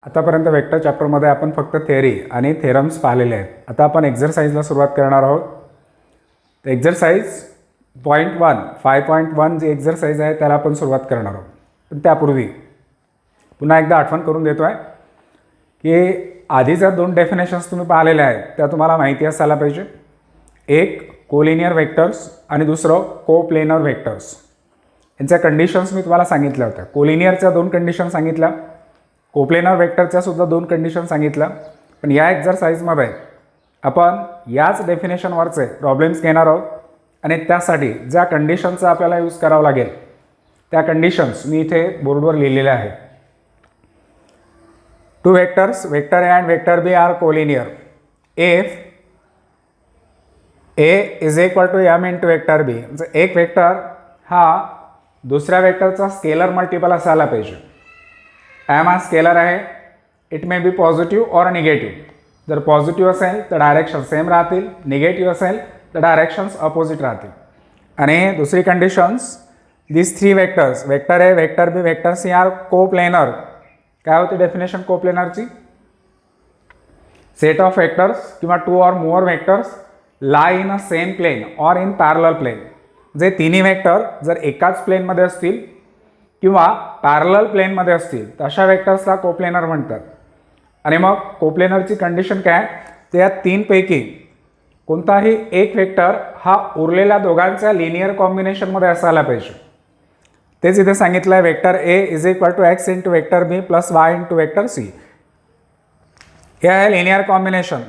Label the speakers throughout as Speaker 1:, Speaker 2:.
Speaker 1: आतापर्यंत वेक्टर चॅप्टरमध्ये आपण फक्त थेअरी आणि थेरम्स पाहिलेले आहेत. आता आपण एक्झरसाइजला सुरुवात करणार आहोत. तर एक्झरसाइज 0.1 5.1 जी एक्झरसाइज आहे त्याला आपण सुरुवात करणार आहोत. पण त्यापूर्वी पुन्हा एकदा आठवण करून देतो आहे की आधीच्या दोन डेफिनेशन्स तुम्ही पाहिलेल्या आहेत त्या तुम्हाला माहिती असायला पाहिजे. एक कोलिनियर वेक्टर्स आणि दुसरं कोप्लेनर वेक्टर्स. यांच्या कंडिशन्स मी तुम्हाला सांगितल्या होत्या. कोलिनियरच्या दोन कंडिशन सांगितल्या, कोप्लेनर वेक्टरच्या सुद्धा दोन कंडिशन सांगितल्या. पण या एक्झरसाइजमध्ये आपण याच डेफिनेशनवरचे प्रॉब्लेम्स घेणार आहोत आणि त्यासाठी ज्या कंडिशनचा आपल्याला यूज करावं लागेल त्या कंडिशन्स मी इथे बोर्डवर लिहिलेल्या आहेत. Two vectors vector A and vector B are collinear if A is equal to M into vector B. म्हणजे एक वेक्टर हा दुसऱ्या वेक्टरचा स्केलर मल्टिपल असायला पाहिजे. एम हा स्केलर आहे. It may be positive or negative. जर पॉझिटिव्ह असेल तर डायरेक्शन सेम राहतील, निगेटिव्ह असेल तर डायरेक्शन्स अपोजिट राहतील. आणि दुसरी conditions this three vectors vector A vector B vector C are coplanar. काय होती डेफिनेशन कोप्लेनरची? सेट ऑफ वेक्टर्स किंवा two or more vectors lie in a same plane or in parallel plane. जे तिन्ही vector जर एकाच प्लेनमध्ये असतील किंवा पॅरलल प्लेनमध्ये असतील तर अशा वेक्टर्सला कोप्लेनर म्हणतात. आणि मग कोप्लेनरची कंडिशन काय? तर या तीनपैकी कोणताही एक वेक्टर हा उरलेल्या दोघांच्या लिनियर कॉम्बिनेशनमध्ये असायला पाहिजे. तेच इथे सांगितलं आहे. Vector A is equal to X into vector B plus Y into vector C. हे आहे लिनियर कॉम्बिनेशन.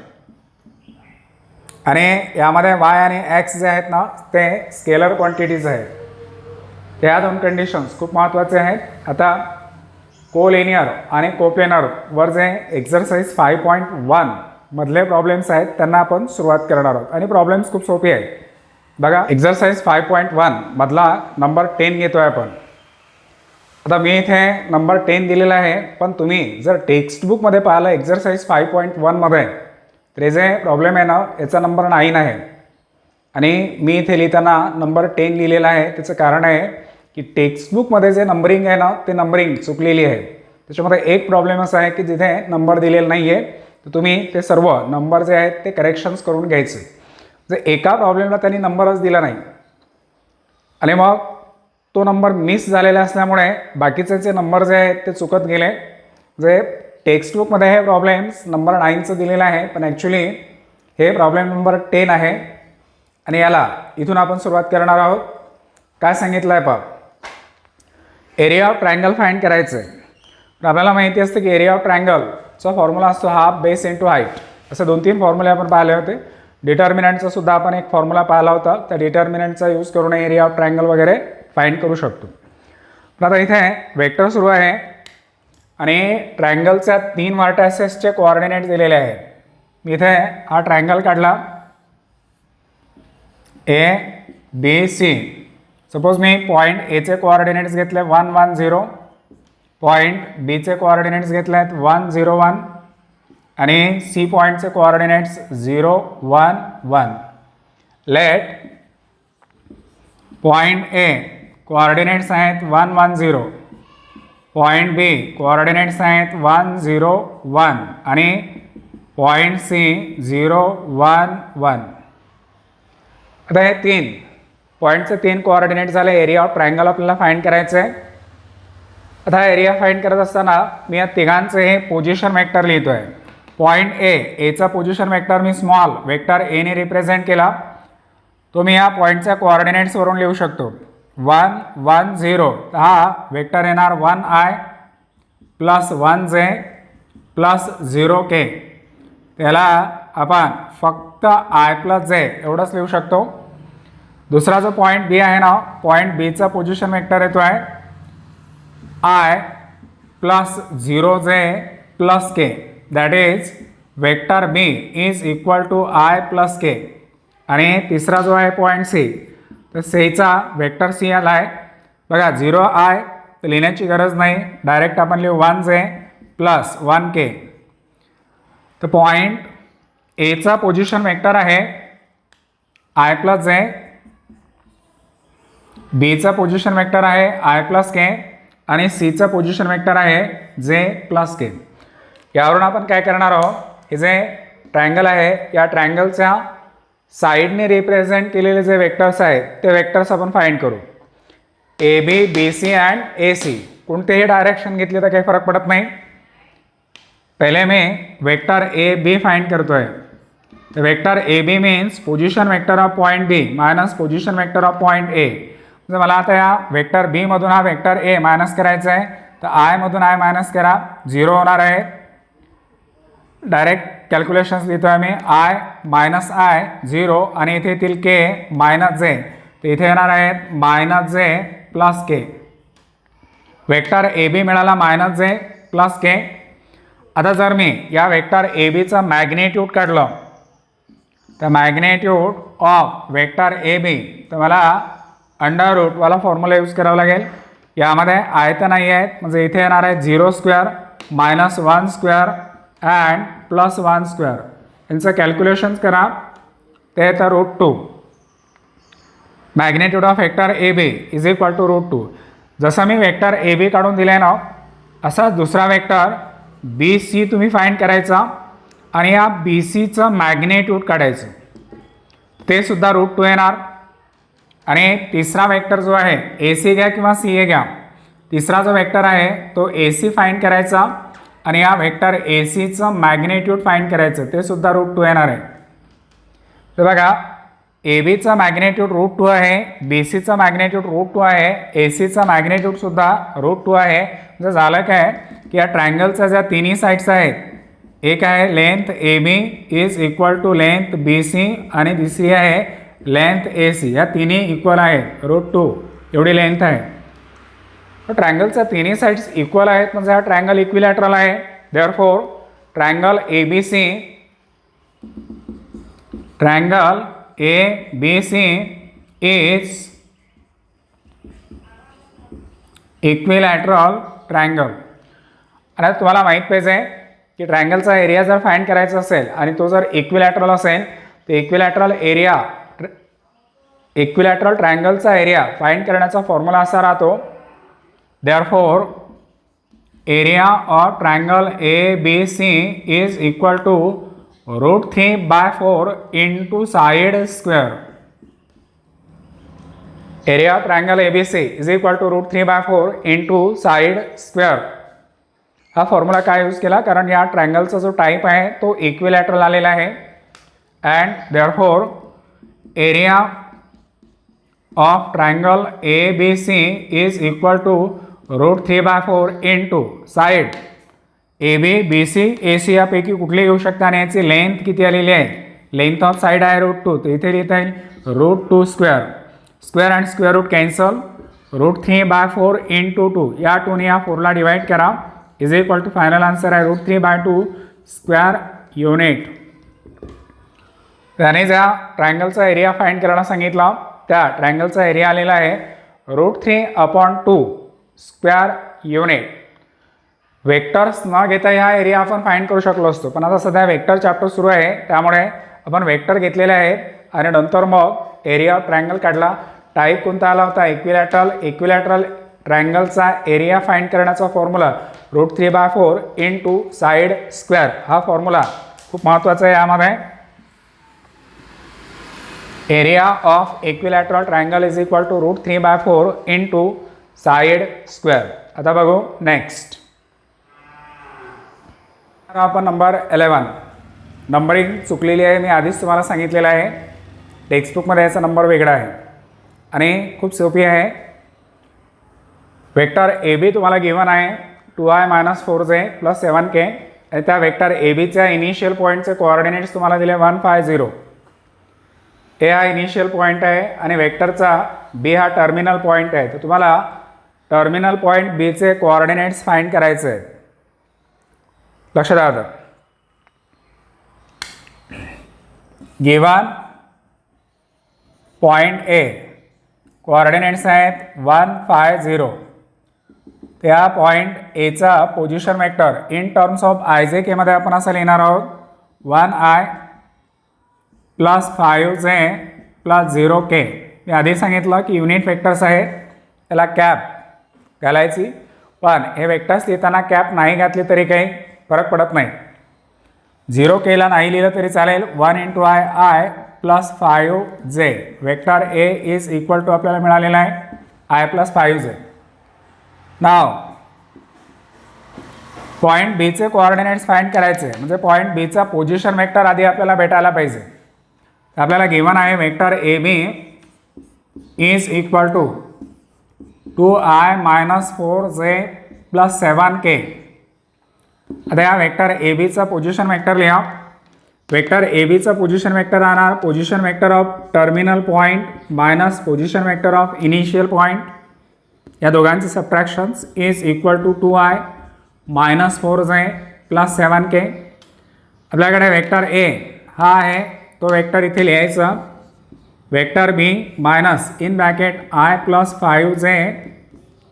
Speaker 1: आणि यामध्ये वाय आणि एक्स जे आहेत ना ते स्केलर क्वांटिटीज आहेत. त्या दोन कंडिशन्स खूप महत्त्वाचे आहेत. आता कोलिनियर आणि कोप्लेनरवर जे एक्झरसाइज 5.1 मधले प्रॉब्लेम्स आहेत त्यांना आपण सुरुवात करणार आहोत. आणि प्रॉब्लेम्स खूप सोपे आहेत. बघा एक्झरसाइज 5.1 मधला नंबर 10 घेतो आहे आपण. आता मी इथे नंबर 10 दिलेला आहे, पण तुम्ही जर टेक्स्टबुकमध्ये पाहिलं एक्झरसाइज 5.1 मध्ये तर हे जे प्रॉब्लेम आहे ना याचा नंबर 9 आहे. आणि मी इथे लिहिताना नंबर 10 लिहिलेला आहे. त्याचं कारण आहे की टेक्स्टबुकमध्ये जे नंबरिंग आहे ना ते नंबरिंग चुकलेली आहे. त्याच्यामध्ये एक प्रॉब्लेम असा आहे की जिथे नंबर दिलेला नाही आहे तर तुम्ही ते सर्व नंबर जे आहेत ते करेक्शन्स करून घ्यायचे. जे एका प्रॉब्लेमला त्यांनी नंबरच दिला नाही आणि मग तो नंबर मिस झालेला असल्यामुळे बाकीचे जे नंबर जे आहेत ते चुकत गेले. जे टेक्स्टबुकमध्ये हे प्रॉब्लेम्स नंबर 9चं दिलेलं आहे, पण ॲक्च्युली हे प्रॉब्लेम नंबर 10 आहे. आणि याला इथून आपण सुरुवात करणार आहोत. काय सांगितलं आहे पहा, एरिया ऑफ ट्रायंगल फाइंड करायचं आहे. तर आपल्याला माहिती असते की एरिया ऑफ ट्रायंगलचा फॉर्म्युला असतो हाफ बेस इंटू हाईट. असे 2-3 फॉर्म्युले आपण पाहिले होते. डिटर्मिनंटचा सुद्धा आपण एक फॉर्म्युला पाहिला होता. त्या डिटर्मिनंटचा यूज करून एरिया ऑफ ट्रायंगल वगैरे फाइंड करू शकतो. पण आता इथे वेक्टर सुरू आहे आणि ट्रायंगलच्या 3 व्हर्टायसेसचे कोऑर्डिनेट दिलेले आहेत. मी इथे हा ट्रायंगल काढला ए बी सी. सपोज मी पॉईंट एचे कोऑर्डिनेट्स घेतले 1 1 0, पॉईंट बीचे कोऑर्डिनेट्स घेतले आहेत 1 0 1 आणि सी पॉईंटचे coordinates 0 1 1. Let point A coordinates आहेत 1 1 0, पॉईंट बी कोऑर्डिनेट्स आहेत 1 0 1 आणि पॉईंट सी 0 1 1. आता हे 3 पॉईंटचे 3 कोऑर्डिनेट झाले. एरिया ऑफ ट्रायंगल आपल्याला फाइंड करायचं आहे. आता एरिया फाइंड करत असताना मी या तिघांचे हे पोझिशन वेक्टर लिहितो आहे. पॉईंट एचा पोझिशन वेक्टर मी स्मॉल वेक्टर एने रिप्रेझेंट केला. तो मी या पॉईंटच्या कोऑर्डिनेट्सवरून लिहू शकतो. 1 1 0 हा वेक्टर येणार 1 आय प्लस 1 जे प्लस 0 के. त्याला आपण फक्त आय प्लस जे एवढंच लिहू शकतो. दुसरा जो पॉईंट बी आहे ना, पॉईंट बीचा पोझिशन वेक्टर येतो आहे I plus 0 J plus K. That is vector B is equal to I plus K. आणि तिसरा जो आहे पॉईंट सी, तर सीचा वेक्टर सी आला आहे. बघा 0 आय तर लिहिण्याची गरज नाही, डायरेक्ट आपण लिहू 1 जे प्लस 1 के. तर पॉईंट एचा पोझिशन वेक्टर आहे आय प्लस जे, बीचा पोझिशन वेक्टर आहे आय प्लस के आणि सीचा पोझिशन वेक्टर आहे जे प्लस के. यावरून आपण काय करणार आहोत, हे जे ट्रायंगल आहे या ट्रायंगलच्या साईडने रिप्रेझेंट केलेले जे वेक्टर्स आहेत ते वेक्टर्स आपण फाइंड करू. A B, B C and A C. कोणतेही डायरेक्शन घेतली तर काही फरक पडत नाही. पहिले मी वेक्टर ए बी फाइंड करतोय. तर vector A B means position vector of point B minus position vector of point A. म्हणजे मला आता या वेक्टर बी मधून हा वेक्टर ए मायनस करायचा आहे. तर आय मधून आय मायनस करा, 0 होणार आहे. डायरेक्ट कॅल्क्युलेशन्स लिहितोय मी. आय मायनस आय 0 आणि इथे येतील के मायनस जे. तर इथे येणार आहेत मायनस जे प्लस के. वेक्टर ए बी मिळाला मायनस जे प्लस के. आता जर मी या वेक्टर ए बीचं मॅग्नेट्यूड काढलं तर magnitude of vector A B, तर मला अंडर रूटवाला फॉर्म्युला यूज करावा लागेल. यामध्ये आयत नाही आहेत म्हणजे इथे येणार आहे 0 square minus 1 square and plus 1 square. यांचं कॅल्क्युलेशन्स करा. ते येतं √2. Magnitude of vector A B is equal to √2. जसं मी वेक्टर ए बी काढून दिले ना, असाच दुसरा वेक्टर बी सी तुम्ही फाइंड करायचा आणि या बी सीचं मॅग्नेट्यूड काढायचं. ते सुद्धा √2 येणार. आणि तिसरा वेक्टर जो आहे ए सी घ्या किंवा सी ए घ्या, तिसरा जो वेक्टर आहे तो ए सी फाइंड करायचा आणि या वेक्टर ए सीचं मॅग्नेट्यूड फाइंड करायचं. ते सुद्धा √2 येणार आहे. तर बघा, ए बीचं मॅग्नेट्यूड √2 आहे, बी सीचं मॅग्नेट्यूड √2 आहे, ए सीचं मॅग्नेट्यूड सुद्धा √2 आहे. म्हणजे झालं काय की या ट्रायंगलच्या ज्या तिन्ही साईड्स आहेत, एक आहे length A B is equal to length B C आणि दुसरी आहे लेंथ ए सी. या तिन्ही इक्वल आहेत, √2 एवढी लेंथ आहे. तर ट्रायंगलच्या तिन्ही साईड्स इक्वल आहेत म्हणजे हा ट्रायंगल इक्विलॅटरल आहे. Therefore triangle A B C, triangle A B C is equilateral triangle. आणि तुम्हाला माहीत पाहिजे की ट्रायंगलचा एरिया जर फाइंड करायचा असेल आणि तो जर इक्विलॅटरल असेल तर इक्विलॅटरल ट्रायंगलचा एरिया फाइंड करण्याचा फॉर्म्युला असा राहतो. Therefore area of triangle A B C is equal to √3/4 into side square. Area of triangle A B C is equal to √3/4 into side square. हा फॉर्म्युला काय use केला कारण या ट्रायंगलचा जो टाईप आहे तो इक्विलॅटरल आलेला आहे. And therefore area of triangle A B C is equal to √3/4 into side A B B C A C यापैकी कुठली येऊ शकते आणि याची लेंथ किती आलेली आहे, लेंथ ऑफ साइड आहे √2. तर इथे लिहिता येईल √2 square. Square and square root cancel. √3/4 into 2, या 2ने या 4ला डिवाइड करा is equal to final answer आहे √3/2 स्क्वेअर युनिट. त्याने ज्या ट्रायंगलचा एरिया फाइंड करायला सांगितला त्या ट्रायंगलचा एरिया आलेला आहे √3/2 स्क्वेअर युनिट. वेक्टर्स न घेता हा एरिया आपण फाइंड करू शकलो असतो, पण आता सध्या वेक्टर चॅप्टर सुरू आहे त्यामुळे आपण वेक्टर घेतलेले आहेत आणि नंतर मग एरिया ऑफ ट्रायंगल काढला. टाईप कोणता आला होता, इक्विलॅटरल. इक्विलॅटरल ट्रायंगलचा एरिया फाइंड करण्याचा फॉर्म्युला √3/4 इंटू साइड स्क्वेअर. हा फॉर्म्युला खूप महत्त्वाचा आहे. यामध्ये area of equilateral triangle is equal to √3/4 into side square. आता बघू नेक्स्ट. आपण नंबर 11. नंबरिंग चुकलेली आहे, मी आधीच तुम्हाला सांगितलेलं आहे. टेक्स्टबुकमध्ये याचा नंबर वेगळा आहे आणि खूप सोपी आहे. वेक्टर ए बी तुम्हाला गिवन आहे 2i - 4j + 7k आणि त्या वेक्टर ए बीच्या इनिशियल पॉईंटचे कोऑर्डिनेट्स तुम्हाला दिले 1, 5, 0. ए हा इनिशियल पॉईंट आहे आणि वेक्टरचा बी हा टर्मिनल पॉईंट आहे. तर तुम्हाला टर्मिनल पॉईंट बीचे कोऑर्डिनेट्स फाइंड करायचे आहेत. लक्षात द्या. गिवन पॉईंट ए कोऑर्डिनेट्स आहेत 1, 5, 0. त्या पॉईंट एचा position vector in terms of I J केमध्ये आपण असं लिहिणार आहोत 1i + 5j + 0k. मी आधी सांगितलं की युनिट वेक्टर्स आहेत त्याला कॅप घालायची, पण हे वेक्टर्स लिहिताना कॅप नाही घातली तरी काही फरक पडत नाही. 0 केला नाही लिहिलं तरी चालेल. 1 into I plus 5j. Vector A is equal to आपल्याला मिळालेला आहे आय प्लस 5j. नाव पॉईंट बीचे कोऑर्डिनेट्स फाइंड करायचे, म्हणजे पॉईंट बीचा पोझिशन वेक्टर आधी आपल्याला भेटायला पाहिजे. तर आपल्याला गिवन आहे vector A B is equal to 2i minus 4j plus 7k. आता या वेक्टर ए बीचा पोझिशन वेक्टर लिहा. वेक्टर ए बीचा पोझिशन वेक्टर राहणार position vector of terminal point minus position vector of initial point. या दोघांचे subtractions is equal to 2i minus 4j plus 7k. आपल्याकडे vector A हा आहे तो वेक्टर इथे लिहायचा. Vector B minus in bracket I plus 5j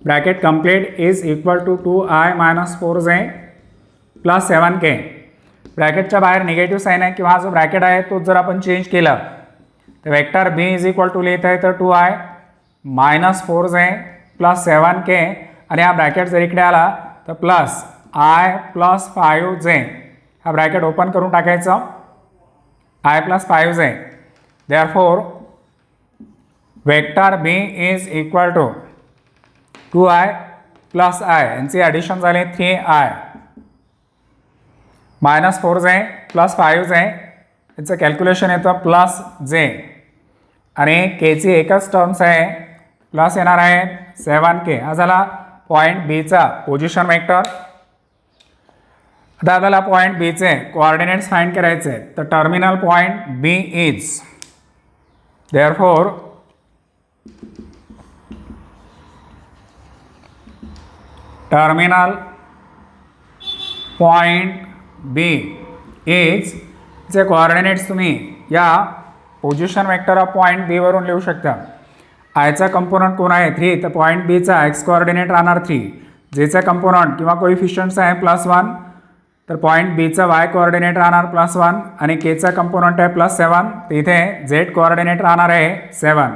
Speaker 1: bracket complete is equal to 2i minus 4j plus 7k. ब्रॅकेटच्या बाहेर निगेटिव्ह साईन आहे किंवा जो ब्रॅकेट आहे तो जर आपण चेंज केला तर vector B is equal to लिहिता येतं 2i minus 4j plus 7k. आणि हा ब्रॅकेट जर इकडे आला तर प्लस आय प्लस 5j. हा ब्रॅकेट ओपन करून टाकायचं I plus 5j. Therefore vector B is equal to 2i plus I. यांची ॲडिशन झाली 3i minus 4j plus 5j. याचं कॅल्क्युलेशन येतं प्लस j आणि केची एकच टर्म्स आहे प्लस येणार आहे 7k. हा झाला पॉईंट बीचा पोझिशन वेक्टर. आता आपल्याला पॉईंट बीचे कोऑर्डिनेट्स फाइंड करायचे. तर terminal point B is therefore terminal point B is चे कोऑर्डिनेट्स तुम्ही या position vector of point B वरून लिहू शकता. आयचा कंपोनंट कोण आहे 3 तर पॉईंट बीचा एक्स कोऑर्डिनेट राहणार 3. जेचा कंपोनंट किंवा कोइफिशियंट्स आहे +1 तर पॉईंट बीचा वाय कोऑर्डिनेट राहणार +1 आणि केचा कंपोनंट आहे +7 तर इथे झेड कोऑर्डिनेट राहणार आहे 7.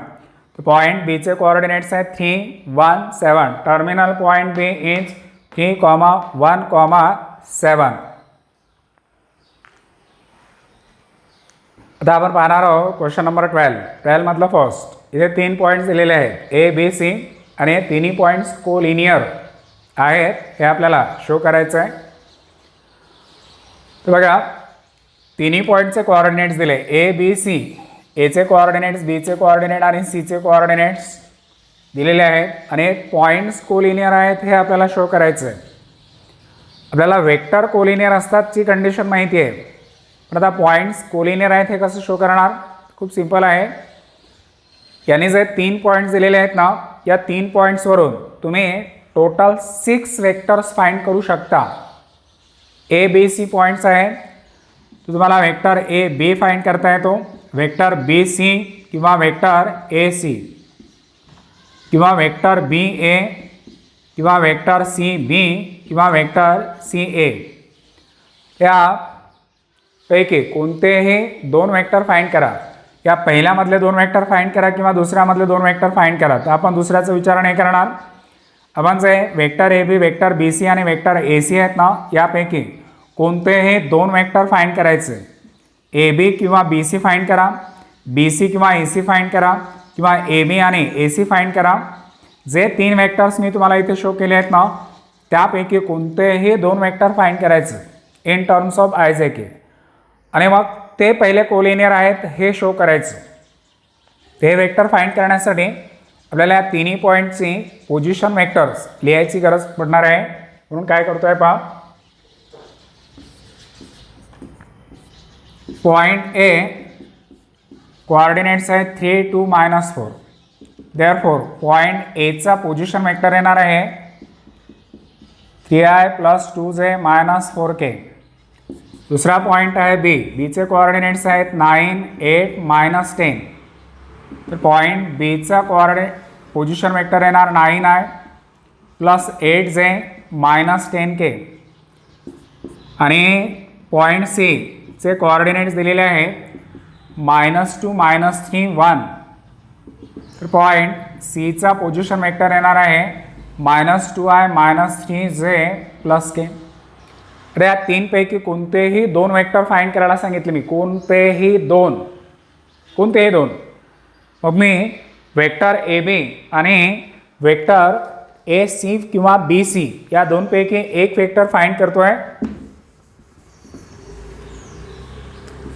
Speaker 1: तर पॉईंट बीचे कोऑर्डिनेट्स आहेत 3, 1, 7. Terminal point B is 3, 1, 7. आता आपण पाहणार आहोत क्वेश्चन नंबर 12 मधलं फर्स्ट. इथे 3 पॉईंट्स दिलेले आहेत ए बी सी आणि हे तिन्ही पॉईंट्स कोलिनियर आहेत हे आपल्याला शो करायचं आहे. तर बघा तिन्ही पॉईंटचे कोऑर्डिनेट्स दिले ए बी सी. एचे कोऑर्डिनेट्स बीचे कोऑर्डिनेट आणि सीचे कोऑर्डिनेट्स दिलेले आहेत आणि पॉईंट्स कोलिनियर आहेत हे आपल्याला शो करायचं आहे. आपल्याला वेक्टर कोलिनियर असतात ची कंडिशन माहिती आहे पण आता पॉईंट्स कोलिनियर आहेत हे कसं शो करणार. खूप सिंपल आहे. याने जे 3 पॉईंट्स दिलेले आहेत ना या 3 पॉईंट्सवरून तुम्ही टोटल 6 वेक्टर्स फाइंड करू शकता. ए बी सी पॉईंट्स आहेत तर तुम्हाला वेक्टर ए बी फाइंड करता येतो, वेक्टर बी सी किंवा वेक्टर ए सी किंवा वेक्टर बी ए किंवा वेक्टर सी बी किंवा वेक्टर सी ए. यापैकी कोणतेही 2 वेक्टर फाइंड करा. या पहिल्यामधले 2 वेक्टर फाइंड करा किंवा दुसऱ्यामधले 2 वेक्टर फाइंड करा. तर आपण दुसऱ्याचा विचार नाही करणार. आपण जे vector A B vector B C आणि वेक्टर ए सी आहेत ना यापैकी कोणतेही 2 वेक्टर फाइंड करायचे. ए बी किंवा बी सी फाइंड करा, बी सी किंवा ए सी फाइंड करा किंवा ए बी आणि ए सी फाइंड करा. जे 3 वेक्टर्स मी तुम्हाला इथे शो केले आहेत ना त्यापैकी कोणतेही 2 वेक्टर फाइंड करायचे इन टर्म्स ऑफ आय जे के आणि मग ते पहिले कोलिनियर आहेत हे शो करायचं. ते वेक्टर फाइंड करण्यासाठी आपल्याला या तिन्ही पॉईंटची पोझिशन वेक्टर्स लिहायची गरज पडणार आहे. म्हणून काय करतोय पहा. पॉईंट ए कोऑर्डिनेट्स आहेत 3, 2, -4. देअरफॉर पॉईंट एचा पोझिशन वेक्टर येणार आहे 3i + 2j - 4k. दुसरा पॉईंट आहे बी. बीचे कोऑर्डिनेट्स आहेत 9, 8, -10. तर पॉईंट बीचा पोझिशन वेक्टर येणार 9i + 8j - 10k. आणि पॉईंट सी चे कोऑर्डिनेट्स दिलेले आहेत -2, -3, 1. तर पॉईंट सीचा पोझिशन वेक्टर येणार आहे -2i - 3j + k. अरे या तीनपैकी कोणतेही दोन वेक्टर फाइंड करायला सांगितले मी, कोणतेही दोन. मग मी वेक्टर ए बी आणि वेक्टर ए सी किंवा बी सी या दोनपैकी एक वेक्टर फाइंड करतोय.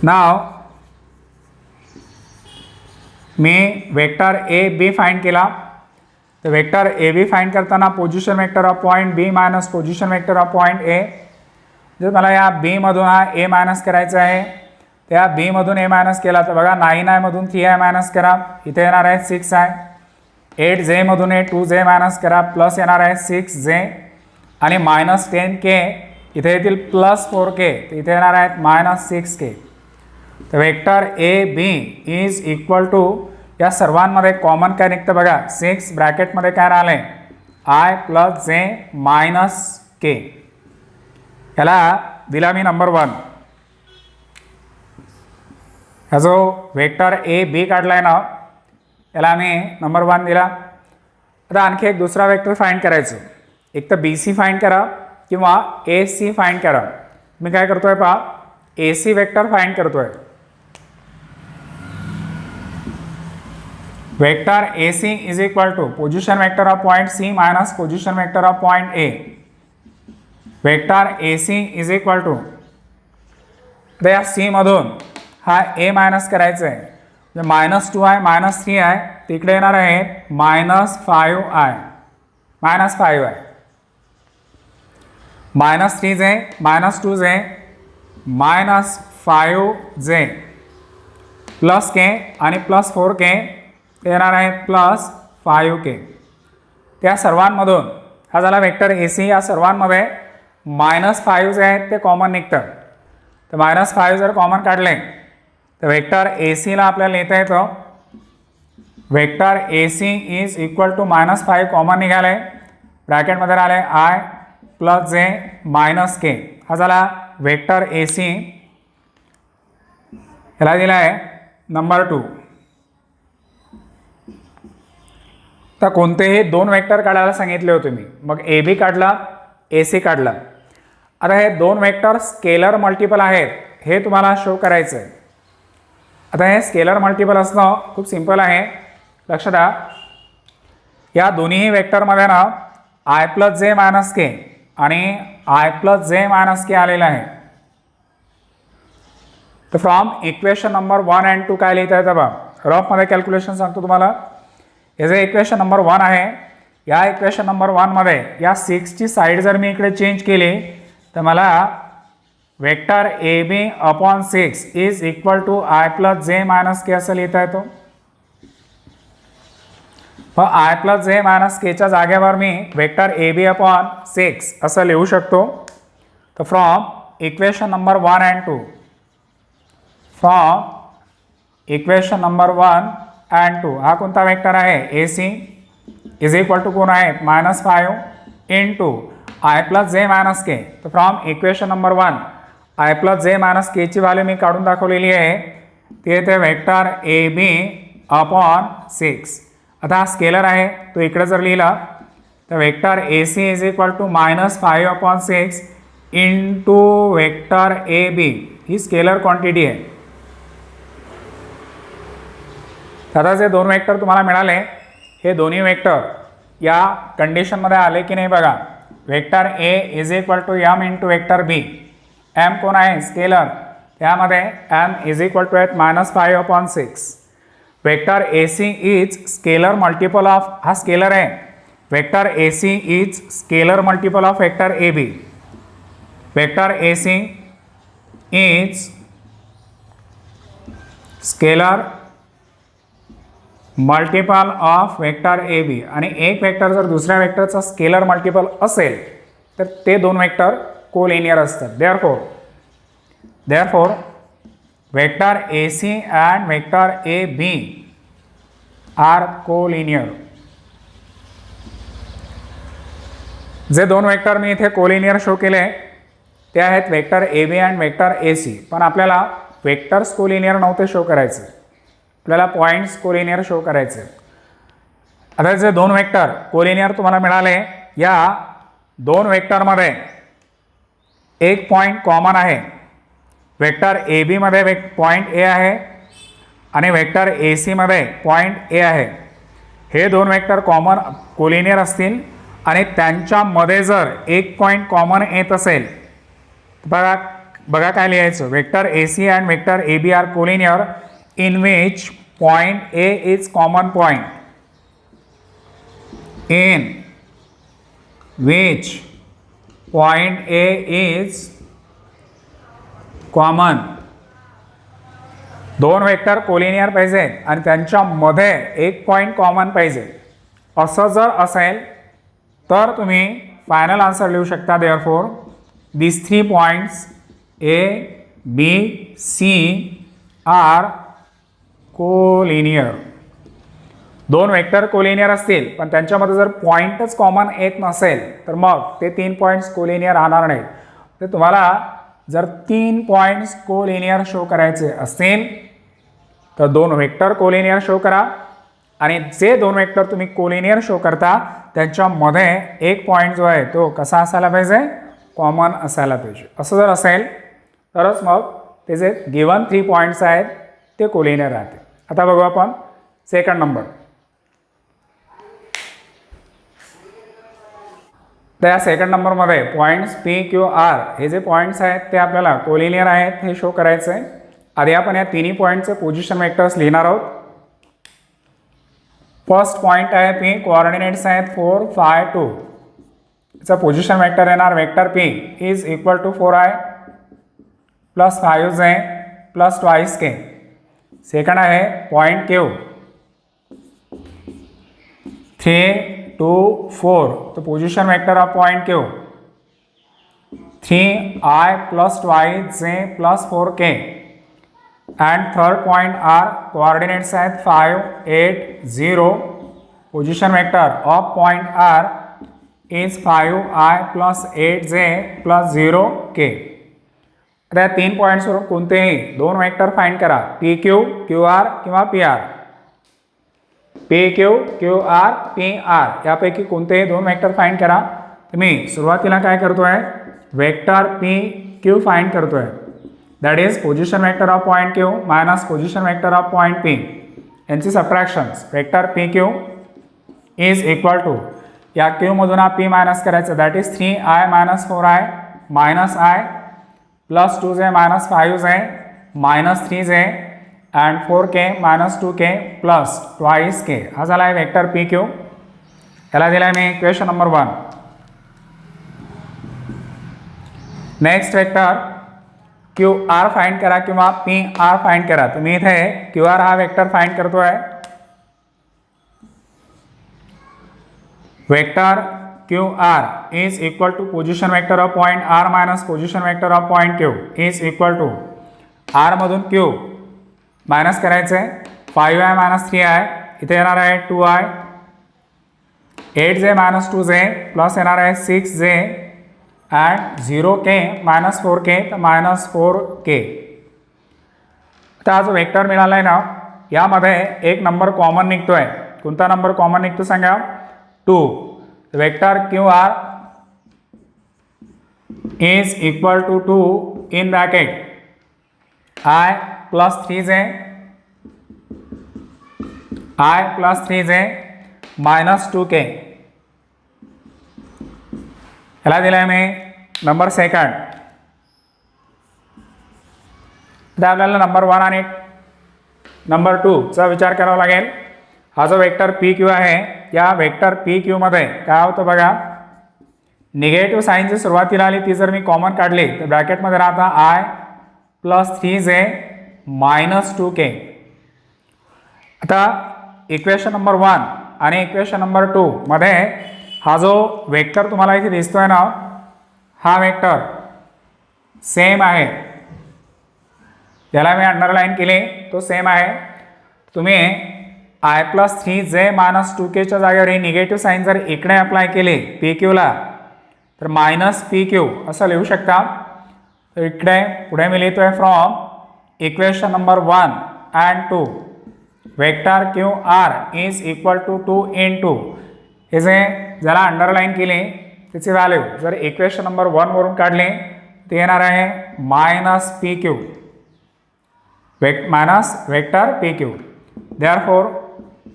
Speaker 1: नाव मी वेक्टर ए बी फाइंड केला. तर वेक्टर ए बी फाइंड करताना position vector of point B minus position vector of point A. जर मला या बी मधून हा ए मायनस करायचा आहे, त्या बी मधून ए मायनस केला तर बघा 9 आहे मधून 3 आहे मायनस करा, इथे येणार आहे 6 आहे. 8 जे मधून 2 जे मायनस करा, प्लस येणार आहे 6 जे आणि मायनस 10 के इथे येतील प्लस 4 के, इथे येणार आहेत मायनस 6 के. तर vector A B is equal to या सर्वांमध्ये कॉमन काय निघतं बघा, 6 ब्रॅकेटमध्ये काय राहिले आय प्लस जे मायनस के. याला दिला मी नंबर 1. हा जो वेक्टर ए बी काढलाय ना याला मी नंबर 1 दिला. आता आणखी एक दुसरा वेक्टर फाइंड करायचं, एक तर बी सी फाइंड करा किंवा ए सी फाइंड करा. मी काय करतोय पहा, ए सी वेक्टर फाइंड करतोय. Vector A C is equal to position vector of point C minus position vector of point A. Vector A C is equal to आता या C मधून हा ए मायनस करायचा आहे, -2 आहे -3 आहे, तिकडे येणार आहे -5 आहे, -5 आहे. -3 जे -2 जे -5 जे प्लस के आणि प्लस 4 के ते येणार आहे +5 के. त्या सर्वांमधून हा झाला वेक्टर ए सी. या सर्वांमध्ये -5 जे आहेत ते कॉमन निघतात. तर -5 जर कॉमन काढले तर वेक्टर ए सीला आपल्याला लिहिता येतं vector A C is equal to -5 common निघाले, ब्रॅकेटमध्ये राहिले I plus J minus K. हा झाला वेक्टर ए सी. याला दिला आहे नंबर 2. तर कोणतेही दोन वेक्टर काढायला सांगितले होते मी, मग ए बी काढला ए सी काढला. आता हे दोन वेक्टर स्केलर मल्टिपल आहेत हे तुम्हाला शो करायचं आहे. आता हे स्केलर मल्टिपल असणं खूप सिंपल आहे. लक्षात द्या, या दोन्ही वेक्टरमध्ये ना आय प्लस जे मायनस के आणि आय प्लस जे मायनस के आलेलं आहे. तर फ्रॉम इक्वेशन नंबर 1 and 2 काय लिहिता येतं बघा, रफमध्ये कॅल्क्युलेशन सांगतो तुम्हाला. हे जे इक्वेशन नंबर 1 आहे, या इक्वेशन नंबर 1 मध्ये या 6ची साईड जर मी इकडे चेंज केली तर मला vector A B upon 6 is equal to I plus J minus K असं लिहिता येतो. मग आय प्लस जे मायनस केच्या जागेवर मी वेक्टर ए बी अपॉन 6 असं लिहू शकतो. तर from equation number 1 and 2 from equation number 1 and 2 हा कोणता वेक्टर आहे ए सी इज इक्वल टू कोण आहे -5 into I plus J minus के. तर from equation number 1 I plus J minus केची व्हॅल्यू मी काढून दाखवलेली आहे, ती येते वेक्टर ए बी अपॉन 6. आता हा स्केलर आहे तो इकडे जर लिहिला तर vector A C is equal to -5 upon 6 into vector A B ही स्केलर क्वांटिटी आहे. आता जे दोन वेक्टर तुम्हाला मिळाले हे दोन्ही वेक्टर या कंडिशनमध्ये आले की नाही बघा. Vector A is equal to M into vector B. M कोण आहे स्केलर, त्यामध्ये M is equal to -5 upon 6. Vector A C is scalar multiple of, हा स्केलर आहे, vector A C is scalar multiple of vector A B. Vector A C is scalar multiple of vector A B. आणि एक vector जर दुसऱ्या वेक्टरचा scalar multiple असेल तर ते दोन वेक्टर कोलिनियर असतात. Therefore vector A C and vector A B are collinear. जे दोन वेक्टर मी इथे कोलिनियर शो केले ते आहेत vector A B and vector A C. पण आपल्याला वेक्टर्स कोलिनियर नव्हते शो करायचे, आपल्याला पॉईंट्स कोलिनियर शो करायचे. आता जे दोन वेक्टर कोलिनियर तुम्हाला मिळाले, या दोन वेक्टरमध्ये एक पॉईंट कॉमन आहे. वेक्टर ए बीमध्ये पॉईंट ए आहे आणि वेक्टर ए सीमध्ये पॉईंट ए आहे. हे दोन वेक्टर कॉमन कोलिनियर असतील आणि त्यांच्यामध्ये जर एक पॉईंट कॉमन येत असेल, बघा बघा काय लिहायचं. Vector A C and vector A B are collinear in which point A is common point. In which point A is common. दोन वेक्टर कोलिनियर पाहिजे आणि त्यांच्यामध्ये एक पॉईंट कॉमन पाहिजे. असं जर असेल तर तुम्ही फायनल आन्सर लिहू शकता. Therefore these 3 points A, B, C are collinear. दोन वेक्टर कोलिनियर असतील पण त्यांच्यामध्ये जर पॉईंटच कॉमन येत नसेल तर मग ते 3 पॉईंट्स कोलिनियर राहणार नाहीत. तर तुम्हाला जर 3 पॉईंट्स कोलिनियर शो करायचे असतील तर दोन वेक्टर कोलिनियर शो करा आणि जे दोन वेक्टर तुम्ही कोलिनियर शो करता त्यांच्यामध्ये एक पॉईंट जो आहे तो कसा असायला पाहिजे, कॉमन असायला पाहिजे. असं जर असेल तरच मग ते जे गिवन 3 पॉईंट्स आहेत ते कोलिनियर राहते. आता बघू आपण सेकंड नंबर. तर या सेकंड नंबरमध्ये पॉईंट्स पी क्यू आर हे जे पॉईंट्स आहेत ते आपल्याला कोलिनियर आहेत हे शो करायचं आहे. आधी आपण या तिन्ही पॉईंटचे पोझिशन वेक्टर्स लिहिणार आहोत. फर्स्ट पॉईंट आहे पी, कोऑर्डिनेट्स आहेत 4, 5, 2. याचा पोझिशन वेक्टर येणार vector P is equal to 4i plus 5j plus 2k. Second आहे पॉईंट क्यू 3, 2, 4. तो position vector of point Q 3i plus 2j plus 4k. and third point are coordinates at 5, 8, 0. Position vector of point R is 5i plus 8j plus 0k. आता 3 पॉईंट्सवरून कोणतेही दोन vector find करा, P Q Q R किंवा P R. P Q Q R P R यापैकी कोणतेही दोन vector find करा. तर मी सुरुवातीला काय करतोय, वेक्टर पी क्यू फाइंड करतोय. That is position vector of point Q minus position vector of point P. यांची subtractions vector P Q is equal to या क्यू मधून हा पी मायनस करायचं. That is 3i minus 4i minus i plus 2j minus 5j minus 3j and 4k minus 2k plus 2k. हा झाला आहे vector P Q. याला दिला आहे मी equation number 1. Next vector Q R find करा किंवा पी आर फाइंड करा. तर मी इथे क्यू आर हा वेक्टर फाइंड करतोय. Vector Q R is equal to position vector of point R minus position vector of point Q is equal to R मधून Q minus करायचं आहे. 5i मायनस 3i इथे येणार आहे 2i, 8j minus 2j plus येणार आहे 6j and 0k minus 4k तर minus 4k. आता हा जो वेक्टर मिळाला आहे ना यामध्ये एक नंबर कॉमन निघतोय. कोणता नंबर कॉमन निघतो सांगा, 2. Vector Q R is equal to 2 in bracket i plus 3j minus 2k. याला दिला आहे मी नंबर सेकंड. तर आपल्याला नंबर 1 आणि नंबर 2चा विचार करावा लागेल. हा जो वेक्टर पी क्यू आहे या वेक्टर पी क्यूमध्ये काय होतं बघा, निगेटिव्ह साईनची सुरुवातीला आली ती जर मी कॉमन काढली तर ब्रॅकेटमध्ये राहता i plus 3j minus 2k. आता इक्वेशन नंबर 1 आणि इक्वेशन नंबर 2 मध्ये हा जो वेक्टर तुम्हाला इथे दिसतोय ना हा वेक्टर सेम आहे. याला मी अंडरलाईन केले तो सेम आहे. तुम्ही i प्लस 3j मायनस 2kच्या जागेवर ही निगेटिव्ह साईन जर इकडे अप्लाय केली पी क्यूला तर मायनस पी क्यू असं लिहू शकता. तर इकडे पुढे मी लिहितोय from equation number 1 and 2 vector Q R is equal to 2 in 2. हे जे ज्याला अंडरलाईन केले त्याची व्हॅल्यू जर इक्वेशन नंबर 1 वरून काढली ते येणार आहे minus P Q minus vector P Q. Therefore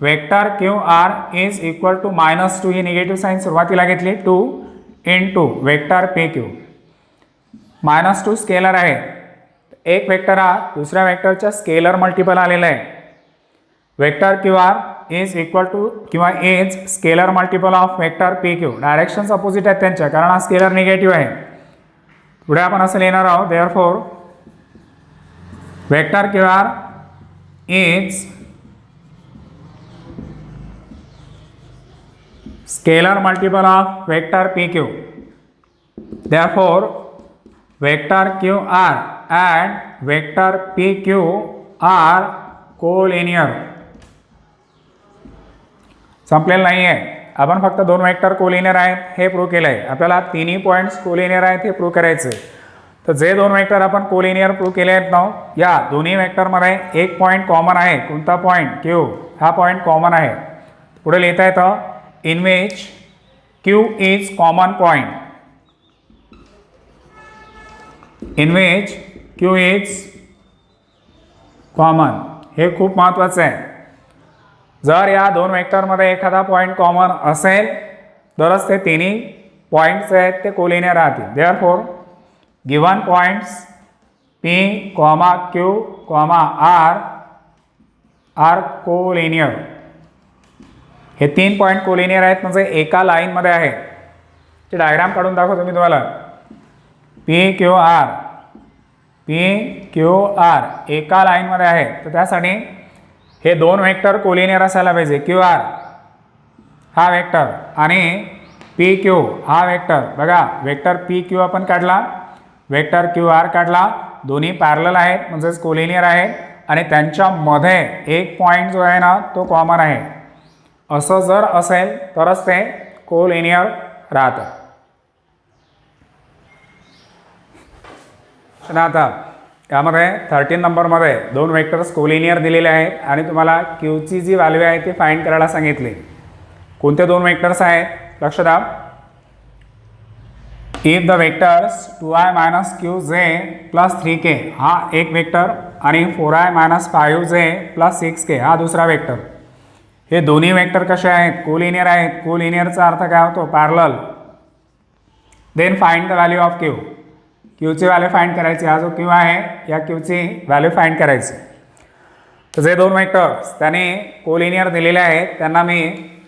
Speaker 1: vector Q R is equal to -2 ही निगेटिव्ह साईन सुरुवातीला घेतली 2 into vector P Q. -2 scalar आहे, एक वेक्टर हा दुसऱ्या वेक्टरच्या स्केलर मल्टिपल आलेला आहे. Vector Q R is equal to किंवा is scalar multiple of vector P Q. Directions opposite आहेत त्यांच्या, कारण हा स्केलर निगेटिव्ह आहे. पुढे आपण असं लिहिणार आहोत therefore vector Q R is scalar multiple of vector pq. Therefore vector qr and vector pq are collinear. संपलेलं नाही आहे, आपण फक्त दोन वेक्टर कोलिनियर आहेत हे प्रूव्ह केलं आहे. आपल्याला तिन्ही पॉईंट्स कोलिनियर आहेत हे प्रूव्ह करायचं आहे. तर जे दोन वेक्टर आपण कोलिनियर प्रूव्ह केले आहेत ना, या दोन्ही वेक्टरमध्ये एक पॉईंट कॉमन आहे. कोणता पॉईंट? क्यू. हा पॉईंट कॉमन आहे. पुढे लिहिता येतं in which q is common point, in which q is common. हे खूप महत्त्वाचं आहे. जर या दोन वेक्टरमध्ये एखादा पॉईंट कॉमन असेल तरच ते तिन्ही पॉईंट्स आहेत ते कोलिनियर राहतील. Therefore given points p, q, r are collinear. हे तीन पॉईंट कोलिनियर आहेत म्हणजे एका लाईनमध्ये आहे. ते डायग्राम काढून दाखवतो मी तुम्हाला. पी क्यू आर एका लाईनमध्ये आहे, तर त्यासाठी हे दोन वेक्टर कोलिनियर असायला पाहिजे. क्यू आर हा वेक्टर आणि पी क्यू हा वेक्टर. बघा वेक्टर पी क्यू आपण काढला, वेक्टर क्यू आर काढला, दोन्ही पॅरलल आहेत म्हणजेच कोलिनियर आहेत आणि त्यांच्यामध्ये एक पॉईंट जो आहे ना तो कॉमन आहे. असं जर असेल तरच ते कोलिनियर राहतं. आता यामध्ये 13 नंबरमध्ये दोन वेक्टर्स कोलिनियर दिलेले आहेत आणि तुम्हाला क्यूची जी व्हॅल्यू आहे ती फाइंड करायला सांगितली. कोणते दोन वेक्टर्स आहेत लक्ष द्या. If the vectors 2i - qj + 3k हा एक वेक्टर आणि 4i - 5j + 6k हा दुसरा वेक्टर. हे दोन्ही वेक्टर कसे आहेत? कोलिनियर आहेत. कोलिनियरचा अर्थ काय होतो? Parallel. Then find the value of Q. क्यूची व्हॅल्यू फाइंड करायची. हा जो क्यू आहे या क्यूची व्हॅल्यू फाइंड करायची. तर जे दोन वेक्टर्स त्याने कोलिनियर दिलेले आहेत त्यांना मी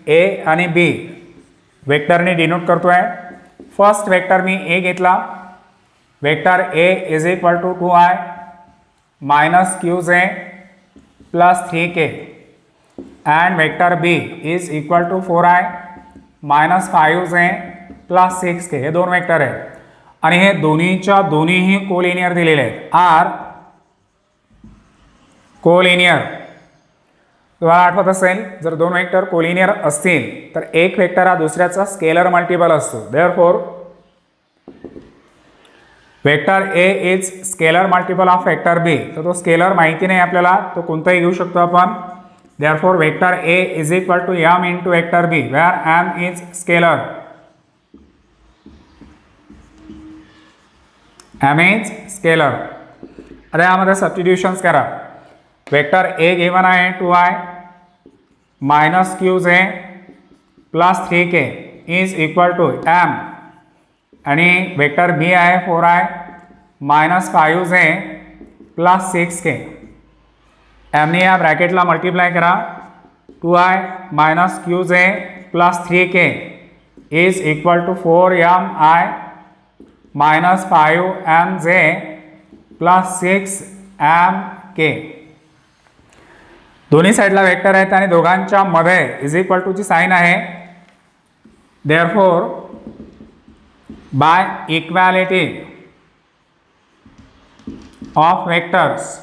Speaker 1: ए आणि बी वेक्टरने डिनोट करतो आहे. फर्स्ट वेक्टर मी ए घेतला. Vector A is equal to 2i - qj + 3k and vector b is equal to 4i - 5j + 6k. हे दोन वेक्टर आहेत आणि हे दोन्हीच्या दोन्हीही कोलिनियर दिलेले आहेत. Are collinear. तुम्हाला आठवत असेल जर दोन वेक्टर कोलिनियर असतील तर एक वेक्टर हा दुसऱ्याचा स्केलर मल्टिपल असतो. Therefore vector A is scalar multiple of vector B. तर तो स्केलर माहिती नाही आपल्याला, तो कोणताही घेऊ शकतो आपण. Therefore vector A is equal to m into vector B where m is scalar. m is scalar. आता यामध्ये सबस्टिट्यूशन्स करा. वेक्टर A गिवन आहे 2i - qj + 3k is equal to m आणि वेक्टर B आहे 4i - 5j + 6k. एमने या ब्रॅकेटला multiply करा. 2i - qj + 3k is equal to 4mi - 5mj + 6mk. दोन्ही साईडला वेक्टर आहेत आणि दोघांच्या मध्ये इज इक्वल टूची साईन आहे. Therefore by equality of vectors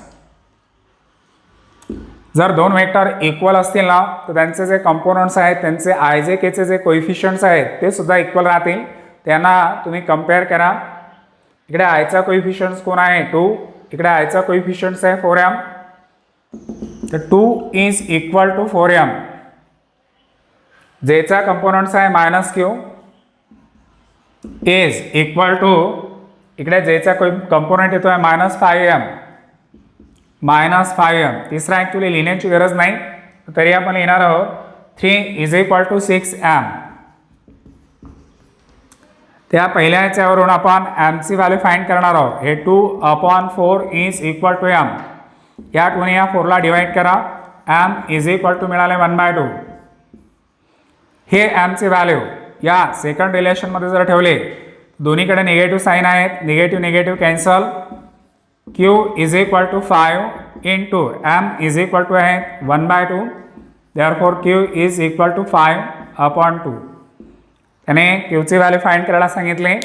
Speaker 1: जर दोन वेक्टर इक्वल असतील ना तर त्यांचे जे कंपोनंट्स आहेत त्यांचे आय जे केचे जे कोइफिशियंट्स आहेत ते सुद्धा इक्वल राहतील. त्यांना तुम्ही कम्पेअर करा. इकडे आयचा कोइफिशियंट्स कोण आहे? 2. इकडे आयचा कोइफिशियंट्स आहे 4m. तर 2 इज इक्वल टू 4m. जेचा कंपोनंट्स आहे -q इज इक्वल टू इकडे जेचा कंपोनंट येतो आहे -5m, -5m. तिसरा ॲक्च्युली लिहिण्याची गरज नाही, तरी आपण लिहिणार आहोत 3 = 6m. त्या पहिल्या ह्याच्यावरून आपण mची व्हॅल्यू फाइंड करणार आहोत. हे 2/4 = m. या 2ने या 4ला डिवाइड करा. m मिळाले 1/2. हे mची व्हॅल्यू या सेकंड रिलेशनमध्ये जर ठेवले, दोन्हीकडे निगेटिव्ह साईन आहेत, negative negative cancel. q = 5 into m आहे 1/2. Therefore q = 5/2. त्याने क्यूची व्हॅल्यू फाइंड करायला सांगितले,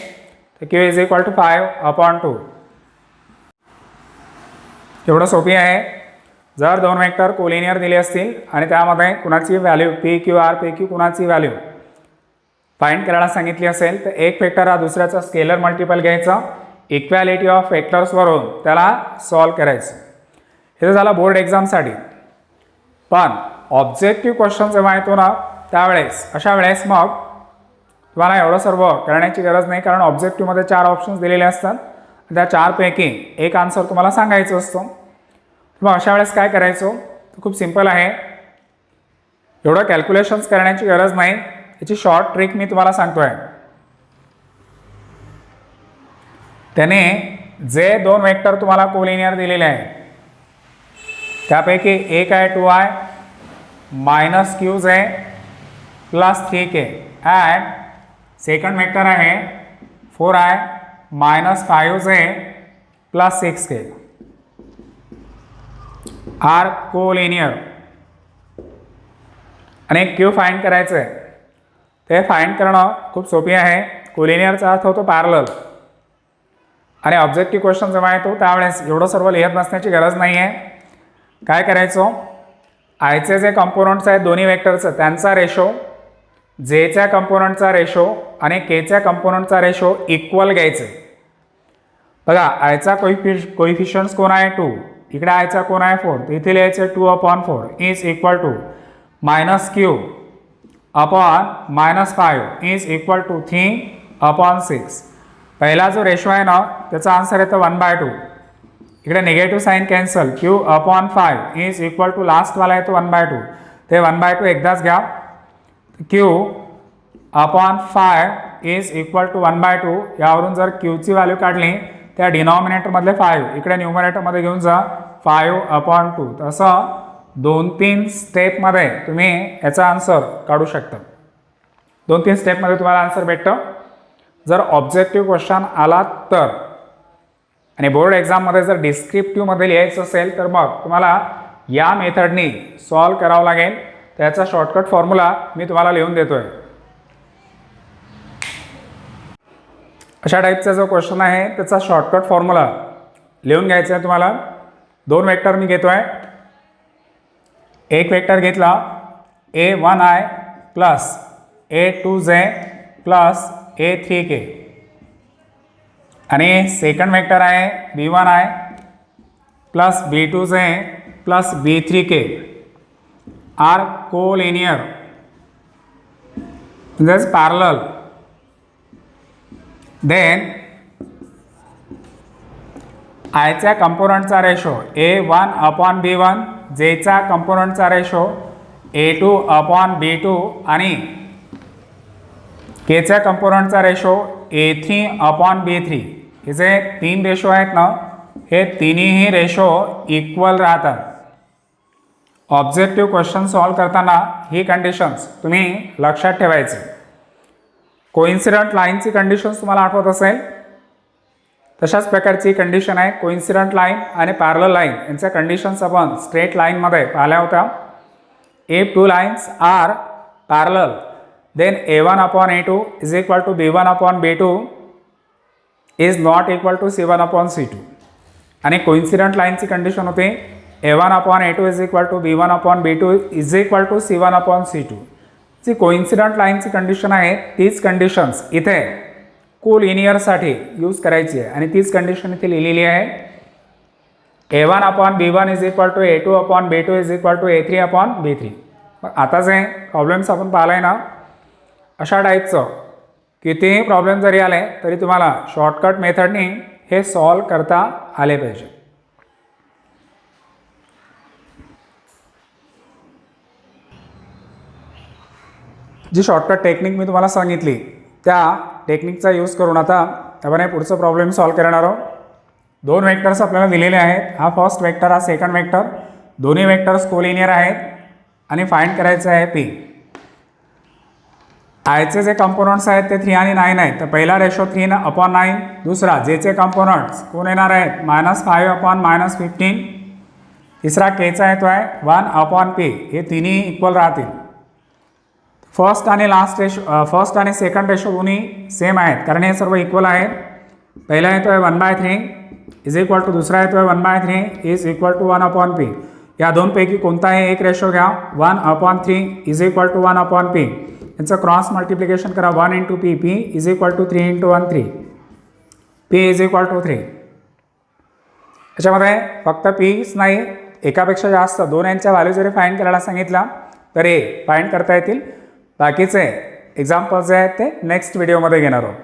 Speaker 1: तर q = 5/2. एवढं सोपी आहे. जर दोन वेक्टर कोलिनियर दिले असतील आणि त्यामध्ये कुणाची व्हॅल्यू PQR पैकी कुणाची व्हॅल्यू फाइंड करायला सांगितली असेल, तर एक वेक्टर हा दुसऱ्याचा स्केलर मल्टिपल घ्यायचा, इक्वॅलिटी ऑफ वेक्टर्सवरून त्याला सॉल्व करायचं. हे झालं बोर्ड एक्झामसाठी. पण ऑब्जेक्टिव्ह क्वेश्चन जेव्हा येतो ना, त्यावेळेस अशा वेळेस मग तुम्हाला एवढं सर्व करण्याची गरज नाही, कारण ऑब्जेक्टिव्हमध्ये 4 ऑप्शन्स दिलेले असतात. त्या 4पैकी एक आन्सर तुम्हाला सांगायचं असतो. मग अशा वेळेस काय करायचं, खूप सिंपल आहे. एवढं कॅल्क्युलेशन्स करण्याची गरज नाही. याची शॉर्ट ट्रिक मी तुम्हाला सांगतोय. त्याने जे दोन वेक्टर तुम्हाला कोलिनियर दिलेले आहे, त्यापैकी एक आहे 2i -qj + 3k and second vector आहे 4i -5j + 6k are collinear. आणि क्यू फाइंड करायचं आहे. ते फाइंड करणं खूप सोपी आहे. कोलिनियरचा अर्थ होतो पॅरलल. आणि ऑब्जेक्टिव्ह क्वेश्चन जेव्हा येतो त्यावेळेस एवढं सर्व लिहित नसण्याची गरज नाही आहे. काय करायचं, आयचे जे कंपोनंट्स आहेत दोन्ही वेक्टरचं, त्यांचा रेशो, जेच्या कंपोनंटचा रेशो आणि केच्या कंपोनंटचा रेशो इक्वल घ्यायचे. बघा, आयचा कोइफिशियंट्स कोण आहे 2, इकडे आयचा कोण आहे 4, तर इथे लिहायचे 2/4 = -q अपॉन -5 = 3/6. पहिला जो रेशो आहे ना, त्याचा आन्सर येतो 1/2. इकडे निगेटिव्ह साईन कॅन्सल. q/5 = लास्टवाला येतो 1/2. ते 1/2 एकदाच घ्या. q/5 = 1/2. यावरून जर क्यूची व्हॅल्यू काढली, त्या डिनॉमिनेटरमधले 5 इकडे न्यूमरेटरमध्ये घेऊन जा, 5/2. तसं 2-3 स्टेपमध्ये तुम्ही याचा आन्सर काढू शकता. 2-3 स्टेपमध्ये तुम्हाला आन्सर भेटतं, जर ऑब्जेक्टिव्ह क्वेश्चन आला तर. आणि बोर्ड एक्झाममध्ये जर डिस्क्रिप्टिव्हमध्ये लिहायचं असेल, तर मग तुम्हाला या मेथडनी सॉल्व करावं लागेल. त्याचा शॉर्टकट फॉर्म्युला मी तुम्हाला लिहून देतोय. अशा टाईपचा जो क्वेश्चन आहे त्याचा शॉर्टकट फॉर्म्युला लिहून घ्यायचा आहे तुम्हाला. 2 वेक्टर मी घेतोय. एक वेक्टर घेतला a1i + a2j + a3k आणि सेकंड वेक्टर आहे b1i + b2j + b3k R collinear म्हणजेच पॅरलल. देन आयच्या कंपोनंटचा रेशो a1/b1, जेचा कंपोनंटचा रेशो a2/b2 आणि केच्या कंपोनंटचा रेशो a3/b3. हे जे 3 रेशो आहेत ना, हे तिन्ही रेशो इक्वल राहतात. ऑब्जेक्टिव्ह क्वेश्चन सॉल्व करताना ही कंडिशन्स तुम्ही लक्षात ठेवायचे. कोइन्सिडंट लाईनची कंडिशन्स तुम्हाला आठवत असेल, तशाच प्रकारची कंडिशन आहे. कोइन्सिडंट लाईन आणि पॅरलल लाईन यांच्या कंडिशन्स आपण स्ट्रेट लाईनमध्ये पाहिल्या होत्या. If 2 lines are parallel, then a1/a2 = b1/b2 is not equal to c1/c2. आणि कोइन्सिडंट लाईनची कंडिशन होते a1/a2 = b1/b2 = c1/c2. जी कोइन्सिडंट लाईनची कंडिशन आहे तीच कंडिशन्स इथे कोलिनियरसाठी यूज करायची आहे. आणि तीच कंडिशन इथे लिहिलेली आहे. a1/b1 = a2/b2 = a3/b3. आता जे प्रॉब्लेम्स आपण पाहिलाय ना, अशा टाईपचं कितीही प्रॉब्लेम जरी आले तरी तुम्हाला शॉर्टकट मेथडनी हे सॉल्व करता आले पाहिजे. जी शॉर्टकट टेक्निक मी तुम्हाला सांगितली त्या टेक्निकचा यूज करून आता आपण हे पुढचं प्रॉब्लेम सॉल्व करणार आहोत. 2 वेक्टर्स आपल्याला दिलेले आहेत. हा फर्स्ट वेक्टर, हा सेकंड वेक्टर. दोन्ही वेक्टर्स कोलिनियर आहेत आणि फाइंड करायचं आहे पी. आयचे जे कंपोनंट्स आहेत ते 3 आणि 9 आहेत. तर पहिला रेशो 3/9. दुसरा जेचे कंपोनंट्स कोण येणार आहेत -5/-15. तिसरा केचा येतो आहे 1/p. हे तिन्ही इक्वल राहतील. फर्स्ट आणि लास्ट रेशो, फर्स्ट आणि सेकंड रेशो दोन्ही सेम आहेत कारण हे सर्व इक्वल आहेत. पहिला येतो आहे 1/3 इज इक्वल टू, दुसरा येतो आहे 1/3 इज इक्वल टू 1/p. या दोनपैकी कोणताही एक रेशो घ्या. 1/3 इज इक्वल टू 1/p. यांचं क्रॉस मल्टिप्लिकेशन करा. 1 × p. p is equal to 3 × 1 3. p is equal to 3. याच्यामध्ये फक्त pच नाही, एकापेक्षा जास्त 2 यांच्या व्हॅल्यू जरी फाइंड करायला सांगितला तर हे फाइंड करता येतील. बाकीचे एक्झाम्पल्स जे आहेत ते नेक्स्ट व्हिडिओमध्ये घेणार आहोत.